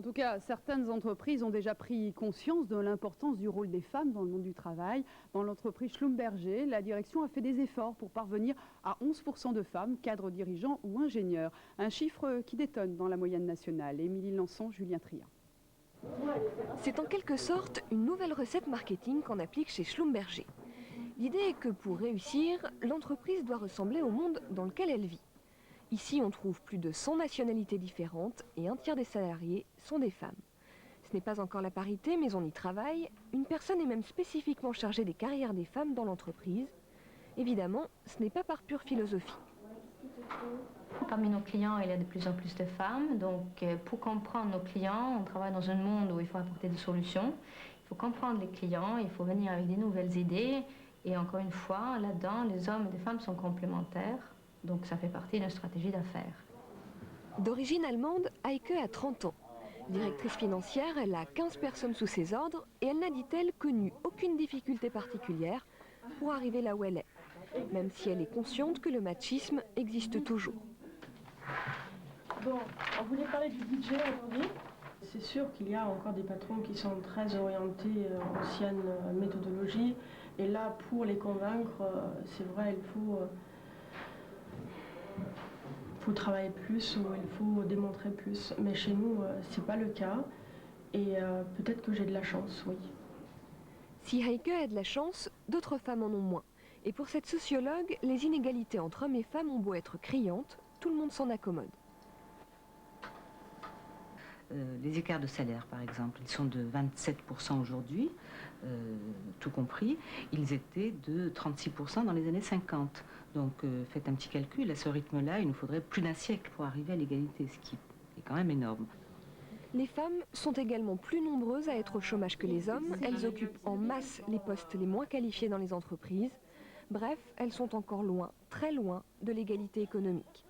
En tout cas, certaines entreprises ont déjà pris conscience de l'importance du rôle des femmes dans le monde du travail. Dans l'entreprise Schlumberger, la direction a fait des efforts pour parvenir à 11% de femmes, cadres dirigeants ou ingénieurs. Un chiffre qui détonne dans la moyenne nationale. Émilie Lançon, Julien Triat. C'est en quelque sorte une nouvelle recette marketing qu'on applique chez Schlumberger. L'idée est que pour réussir, l'entreprise doit ressembler au monde dans lequel elle vit. Ici, on trouve plus de 100 nationalités différentes et un tiers des salariés sont des femmes. Ce n'est pas encore la parité, mais on y travaille. Une personne est même spécifiquement chargée des carrières des femmes dans l'entreprise. Évidemment, ce n'est pas par pure philosophie. Parmi nos clients, il y a de plus en plus de femmes. Donc, pour comprendre nos clients, on travaille dans un monde où il faut apporter des solutions. Il faut comprendre les clients, il faut venir avec des nouvelles idées. Et encore une fois, là-dedans, les hommes et les femmes sont complémentaires. Donc ça fait partie d'une stratégie d'affaires. D'origine allemande, Heike a 30 ans. Directrice financière, elle a 15 personnes sous ses ordres et elle n'a, dit-elle, connu aucune difficulté particulière pour arriver là où elle est, même si elle est consciente que le machisme existe toujours. Bon, on voulait parler du budget aujourd'hui. C'est sûr qu'il y a encore des patrons qui sont très orientés ancienne méthodologie. Et là, pour les convaincre, c'est vrai, il faut travailler plus ou il faut démontrer plus. Mais chez nous, c'est pas le cas. Et peut-être que j'ai de la chance, oui. Si Heike a de la chance, d'autres femmes en ont moins. Et pour cette sociologue, les inégalités entre hommes et femmes ont beau être criantes, tout le monde s'en accommode. Les écarts de salaire, par exemple, ils sont de 27% aujourd'hui, tout compris. Ils étaient de 36% dans les années 50. Donc faites un petit calcul, à ce rythme-là, il nous faudrait plus d'un siècle pour arriver à l'égalité, ce qui est quand même énorme. Les femmes sont également plus nombreuses à être au chômage que les hommes. Elles occupent en masse les postes les moins qualifiés dans les entreprises. Bref, elles sont encore loin, très loin de l'égalité économique.